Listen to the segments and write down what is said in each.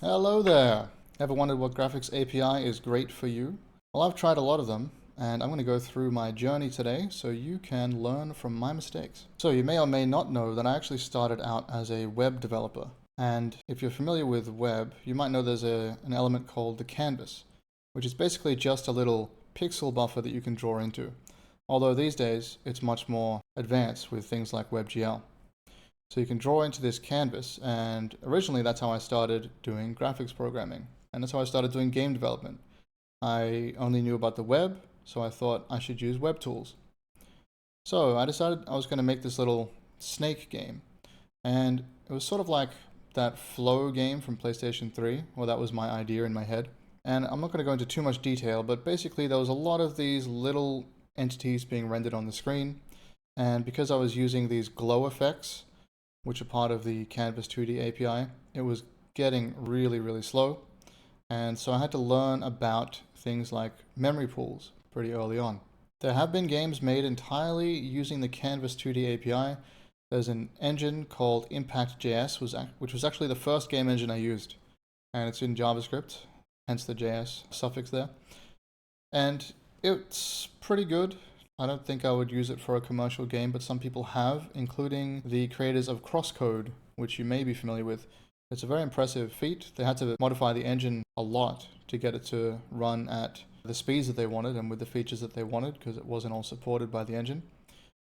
Hello there! Ever wondered what Graphics API is great for you? Well, I've tried a lot of them, and I'm going to go through my journey today so you can learn from my mistakes. So you may or may not know that I actually started out as a web developer. And if you're familiar with web, you might know there's an element called the canvas, which is basically just a little pixel buffer that you can draw into. Although these days, it's much more advanced with things like WebGL. So you can draw into this canvas, and originally that's how I started doing graphics programming, and that's how I started doing game development. I only knew about the web, so I thought I should use web tools. So I decided I was going to make this little snake game, and it was sort of like that Flow game from PlayStation 3, well, that was my idea in my head. And I'm not going to go into too much detail, but basically there was a lot of these little entities being rendered on the screen, and because I was using these glow effects, which are part of the Canvas 2D API, it was getting really, really slow. And so I had to learn about things like memory pools pretty early on. There have been games made entirely using the Canvas 2D API. There's an engine called Impact.js, which was actually the first game engine I used. And it's in JavaScript, hence the JS suffix there. And it's pretty good. I don't think I would use it for a commercial game, but some people have, including the creators of Crosscode, which you may be familiar with. It's a very impressive feat. They had to modify the engine a lot to get it to run at the speeds that they wanted and with the features that they wanted, because it wasn't all supported by the engine.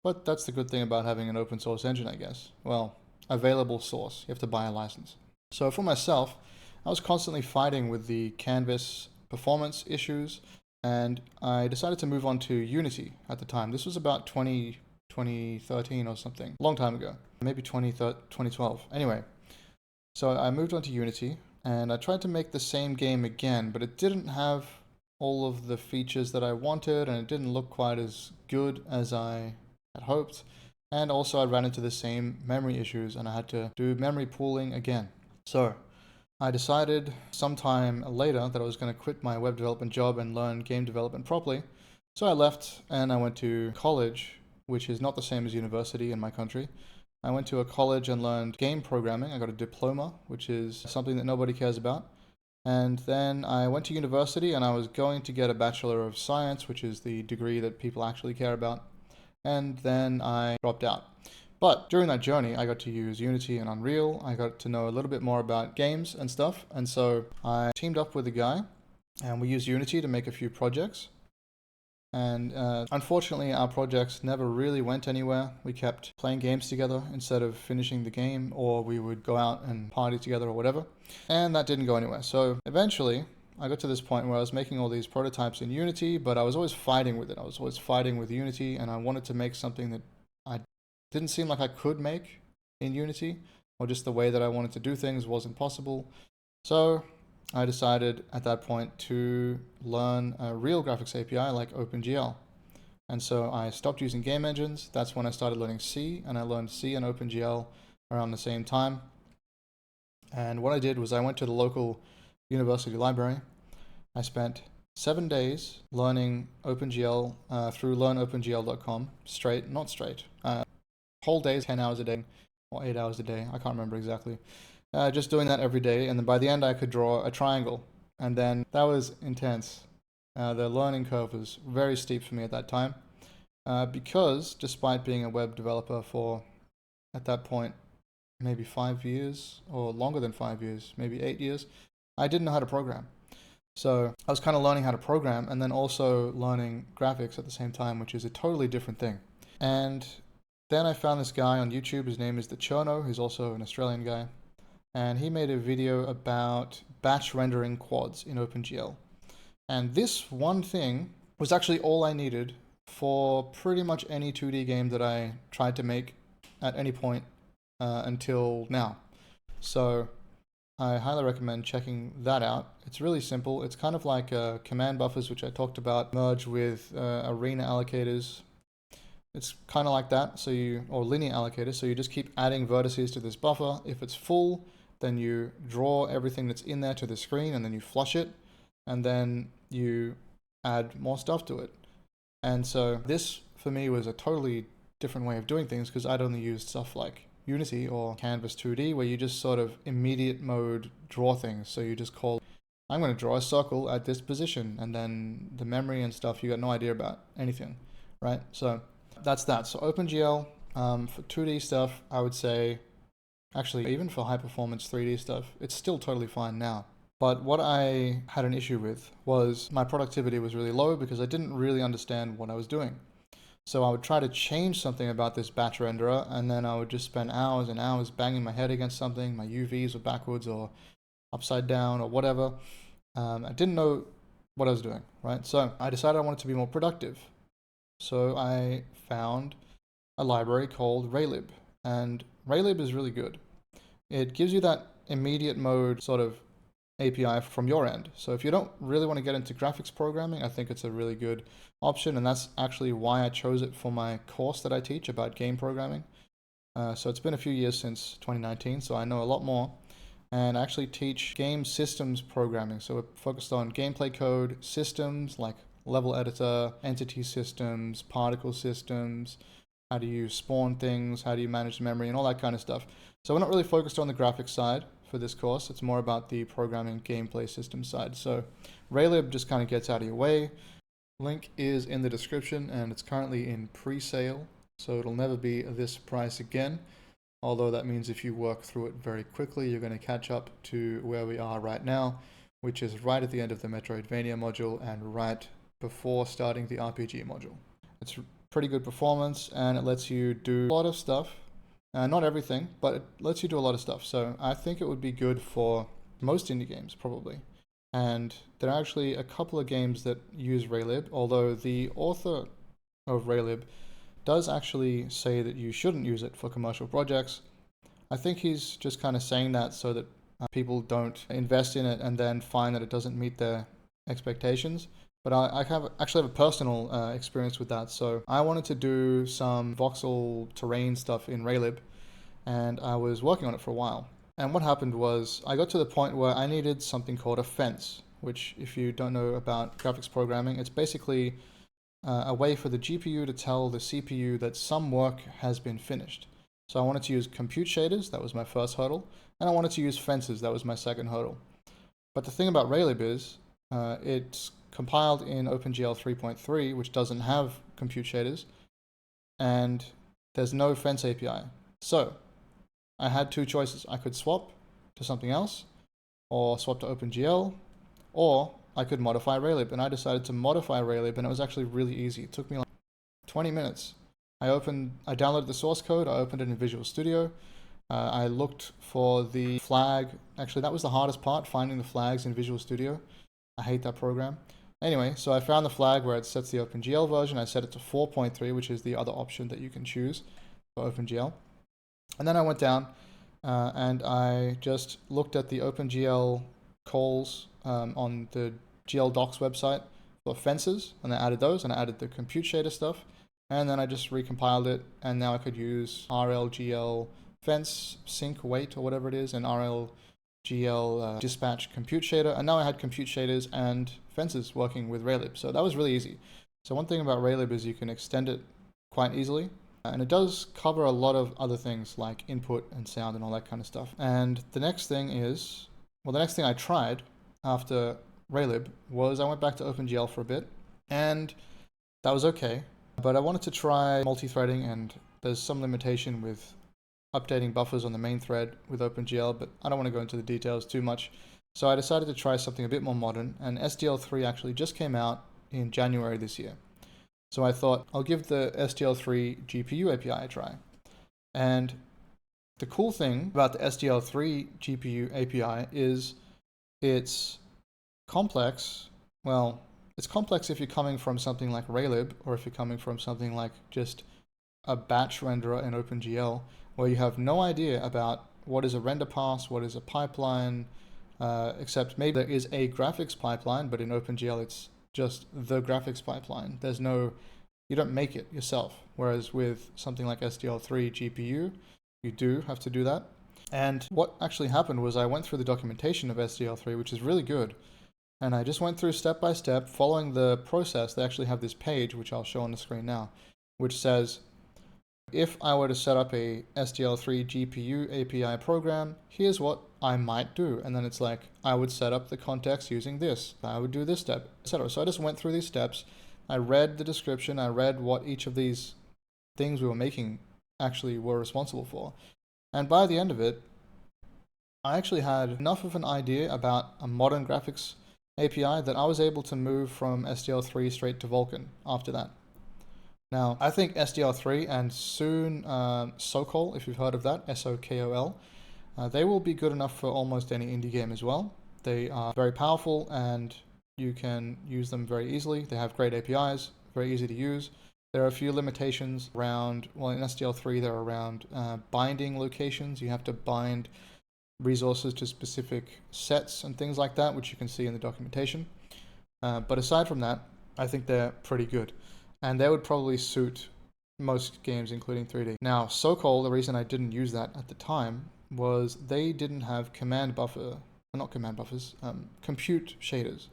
But that's the good thing about having an open source engine, I guess. Well, available source. You have to buy a license. So for myself, I was constantly fighting with the Canvas performance issues, and I decided to move on to Unity at the time. This was about 2013 or something, a long time ago, maybe 2012. Anyway, so I moved on to Unity, and I tried to make the same game again, but it didn't have all of the features that I wanted, and it didn't look quite as good as I had hoped. And also I ran into the same memory issues, and I had to do memory pooling again. So I decided sometime later that I was going to quit my web development job and learn game development properly. So I left and I went to college, which is not the same as university in my country. I went to a college and learned game programming. I got a diploma, which is something that nobody cares about. And then I went to university and I was going to get a Bachelor of Science, which is the degree that people actually care about. And then I dropped out. But during that journey, I got to use Unity and Unreal. I got to know a little bit more about games and stuff. And so I teamed up with a guy and we used Unity to make a few projects. And unfortunately, our projects never really went anywhere. We kept playing games together instead of finishing the game, or we would go out and party together or whatever. And that didn't go anywhere. So eventually, I got to this point where I was making all these prototypes in Unity, but I was always fighting with it. I was always fighting with Unity, and I wanted to make something that I didn't seem like I could make in Unity, or just the way that I wanted to do things wasn't possible. So I decided at that point to learn a real graphics API like OpenGL. And so I stopped using game engines. That's when I started learning C, and I learned C and OpenGL around the same time. And what I did was I went to the local university library. I spent 7 days learning OpenGL through learnopengl.com, not straight, whole days, 10 hours a day or 8 hours a day. I can't remember exactly. Just doing that every day. And then by the end, I could draw a triangle. And then that was intense. The learning curve was very steep for me at that time. Because despite being a web developer for, at that point, maybe 5 years or longer than 5 years, maybe 8 years, I didn't know how to program. So I was kind of learning how to program and then also learning graphics at the same time, which is a totally different thing. And then I found this guy on YouTube. His name is The Cherno. He's also an Australian guy. And he made a video about batch rendering quads in OpenGL. And this one thing was actually all I needed for pretty much any 2D game that I tried to make at any point until now. So I highly recommend checking that out. It's really simple. It's kind of like command buffers, which I talked about, merged with arena allocators. It's kind of like that, or linear allocator, so you just keep adding vertices to this buffer. If it's full, then you draw everything that's in there to the screen, and then you flush it, and then you add more stuff to it. And so this, for me, was a totally different way of doing things, because I'd only used stuff like Unity or Canvas 2D, where you just sort of immediate mode draw things. So you just call, I'm going to draw a circle at this position, and then the memory and stuff, you got no idea about anything, right? So that's that. So OpenGL, for 2D stuff, I would say, actually, even for high performance 3D stuff, it's still totally fine now. But what I had an issue with was my productivity was really low because I didn't really understand what I was doing. So I would try to change something about this batch renderer, and then I would just spend hours and hours banging my head against something. My UVs were backwards or upside down or whatever. I didn't know what I was doing, right? So I decided I wanted to be more productive. So I found a library called Raylib, and Raylib is really good. It gives you that immediate mode sort of API from your end. So if you don't really want to get into graphics programming, I think it's a really good option, and that's actually why I chose it for my course that I teach about game programming. So it's been a few years since 2019, so I know a lot more. And I actually teach game systems programming. So we're focused on gameplay code, systems like level editor, entity systems, particle systems, how do you spawn things, how do you manage memory, and all that kind of stuff. So we're not really focused on the graphics side for this course. It's more about the programming gameplay system side. So Raylib just kind of gets out of your way. Link is in the description, and it's currently in pre-sale, so it'll never be this price again. Although that means if you work through it very quickly, you're going to catch up to where we are right now, which is right at the end of the Metroidvania module and right before starting the RPG module. It's pretty good performance, and it lets you do a lot of stuff. Not everything, but it lets you do a lot of stuff. So I think it would be good for most indie games, probably. And there are actually a couple of games that use Raylib, although the author of Raylib does actually say that you shouldn't use it for commercial projects. I think he's just kind of saying that so that people don't invest in it and then find that it doesn't meet their expectations. But I actually have a personal experience with that. So I wanted to do some voxel terrain stuff in Raylib, and I was working on it for a while. And what happened was I got to the point where I needed something called a fence, which, if you don't know about graphics programming, it's basically a way for the GPU to tell the CPU that some work has been finished. So I wanted to use compute shaders, that was my first hurdle, and I wanted to use fences, that was my second hurdle. But the thing about Raylib is it's compiled in OpenGL 3.3, which doesn't have compute shaders, and there's no fence API. So I had two choices. I could swap to something else, or swap to OpenGL, or I could modify Raylib. And I decided to modify Raylib, and it was actually really easy. It took me like 20 minutes. I downloaded the source code, I opened it in Visual Studio. I looked for the flag. Actually, that was the hardest part, finding the flags in Visual Studio. I hate that program. Anyway, so I found the flag where it sets the OpenGL version. I set it to 4.3, which is the other option that you can choose for OpenGL. And then I went down and I just looked at the OpenGL calls on the GL Docs website for fences, and I added those, and I added the compute shader stuff, and then I just recompiled it, and now I could use RLGL fence sync wait or whatever it is, and RLGL dispatch compute shader, and now I had compute shaders and fences working with Raylib. So that was really easy. So one thing about Raylib is you can extend it quite easily. And it does cover a lot of other things like input and sound and all that kind of stuff. And the next thing I tried after Raylib was I went back to OpenGL for a bit, and that was okay. But I wanted to try multi-threading, and there's some limitation with updating buffers on the main thread with OpenGL, but I don't want to go into the details too much. So I decided to try something a bit more modern, and SDL3 actually just came out in January this year. So I thought I'll give the SDL3 GPU API a try. And the cool thing about the SDL3 GPU API is it's complex. Well, it's complex if you're coming from something like Raylib, or if you're coming from something like just a batch renderer in OpenGL, where you have no idea about what is a render pass, what is a pipeline, except maybe there is a graphics pipeline, but in OpenGL it's just the graphics pipeline. You don't make it yourself. Whereas with something like SDL3 GPU, you do have to do that. And what actually happened was I went through the documentation of SDL3, which is really good. And I just went through step by step, following the process. They actually have this page, which I'll show on the screen now, which says, If I were to set up a SDL3 GPU API program, here's what I might do. And then it's like, I would set up the context using this. I would do this step, etc. So I just went through these steps. I read the description. I read what each of these things we were making actually were responsible for. And by the end of it, I actually had enough of an idea about a modern graphics API that I was able to move from SDL3 straight to Vulkan after that. Now, I think SDL3 and soon Sokol, if you've heard of that, Sokol, they will be good enough for almost any indie game as well. They are very powerful and you can use them very easily. They have great APIs, very easy to use. There are a few limitations around, well, in SDL3, they're around binding locations. You have to bind resources to specific sets and things like that, which you can see in the documentation. But aside from that, I think they're pretty good. And they would probably suit most games, including 3D. Now, Sokol, the reason I didn't use that at the time was they didn't have compute shaders.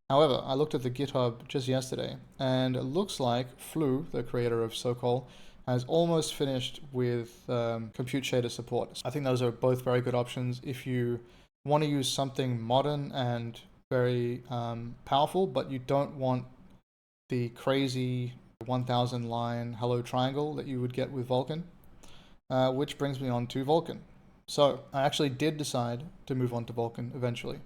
However, I looked at the GitHub just yesterday, and it looks like Flu, the creator of Sokol, has almost finished with compute shader support. I think those are both very good options if you want to use something modern and very powerful, but you don't want the crazy 1000 line hello triangle that you would get with Vulkan, which brings me on to Vulkan. So I actually did decide to move on to Vulkan eventually.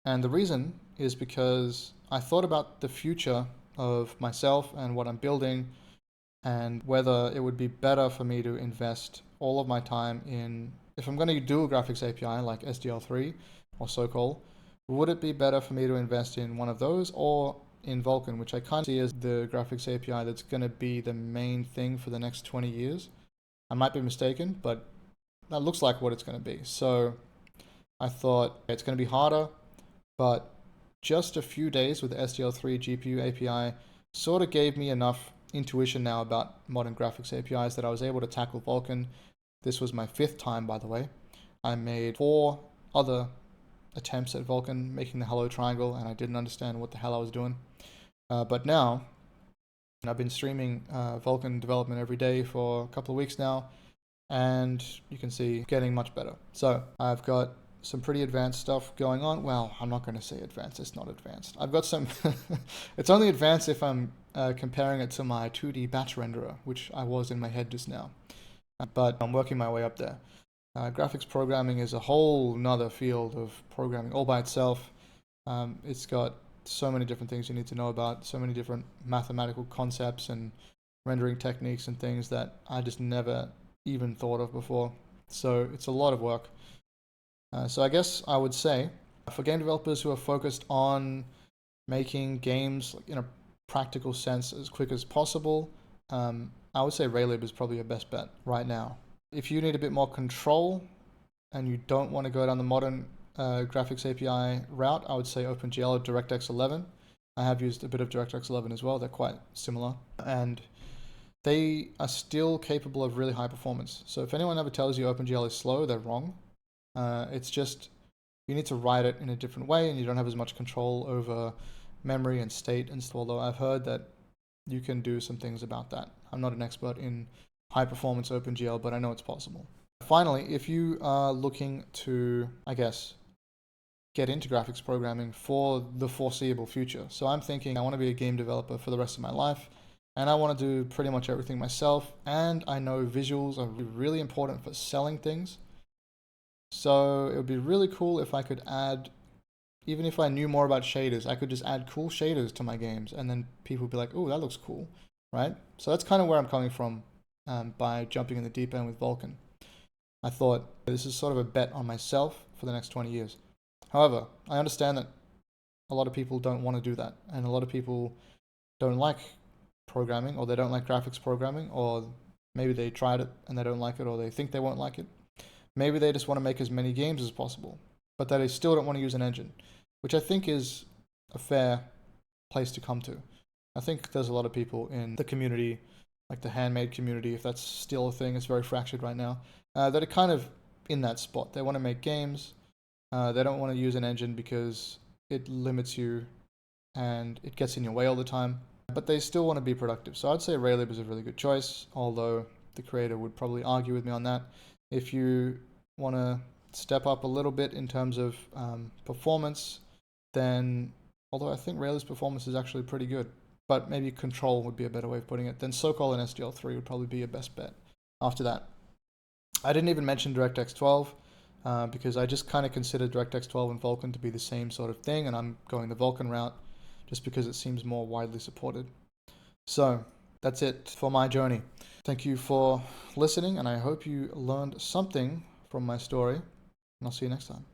And the reason is because I thought about the future of myself and what I'm building and whether it would be better for me to invest all of my time in, if I'm going to do a graphics API like SDL3 or Sokol, would it be better for me to invest in one of those or in Vulkan, which I kind of see as the graphics API that's going to be the main thing for the next 20 years. I might be mistaken, but that looks like what it's going to be. So I thought it's going to be harder, but just a few days with the SDL3 GPU API sort of gave me enough intuition now about modern graphics APIs that I was able to tackle Vulkan. This was my 5th time, by the way. I made 4 other attempts at Vulkan, making the hello triangle, and I didn't understand what the hell I was doing. But now, I've been streaming Vulkan development every day for a couple of weeks now, and you can see getting much better. So I've got some pretty advanced stuff going on. Well, I'm not going to say advanced, it's not advanced. I've got some, it's only advanced if I'm comparing it to my 2D batch renderer, which I was in my head just now. But I'm working my way up there. Graphics programming is a whole nother field of programming all by itself. It's got so many different things you need to know about, so many different mathematical concepts and rendering techniques and things that I just never even thought of before. So it's a lot of work. So I guess I would say for game developers who are focused on making games in a practical sense as quick as possible, I would say Raylib is probably your best bet right now. If you need a bit more control and you don't want to go down the modern graphics API route, I would say OpenGL or DirectX 11. I have used a bit of DirectX 11 as well. They're quite similar. And they are still capable of really high performance. So if anyone ever tells you OpenGL is slow, they're wrong. It's just you need to write it in a different way and you don't have as much control over memory and state and stuff, although I've heard that you can do some things about that. I'm not an expert in high performance OpenGL, but I know it's possible. Finally, if you are looking to, I guess, get into graphics programming for the foreseeable future. So I'm thinking I want to be a game developer for the rest of my life, and I want to do pretty much everything myself, and I know visuals are really important for selling things. So it would be really cool if I could add, even if I knew more about shaders, I could just add cool shaders to my games, and then people would be like, oh, that looks cool, right? So that's kind of where I'm coming from by jumping in the deep end with Vulkan. I thought this is sort of a bet on myself for the next 20 years. However, I understand that a lot of people don't want to do that, and a lot of people don't like programming, or they don't like graphics programming, or maybe they tried it and they don't like it, or they think they won't like it. Maybe they just want to make as many games as possible, but they still don't want to use an engine, which I think is a fair place to come to. I think there's a lot of people in the community, like the handmade community, if that's still a thing, it's very fractured right now, that are kind of in that spot. They want to make games. They don't want to use an engine because it limits you and it gets in your way all the time. but they still want to be productive. So I'd say Raylib is a really good choice, although the creator would probably argue with me on that. If you want to step up a little bit in terms of performance, then, although I think Raylib's performance is actually pretty good, but maybe Control would be a better way of putting it, then Socol and SDL3 would probably be your best bet after that. I didn't even mention DirectX 12 because I just kind of consider DirectX 12 and Vulkan to be the same sort of thing, and I'm going the Vulkan route just because it seems more widely supported. So that's it for my journey. Thank you for listening, and I hope you learned something from my story, and I'll see you next time.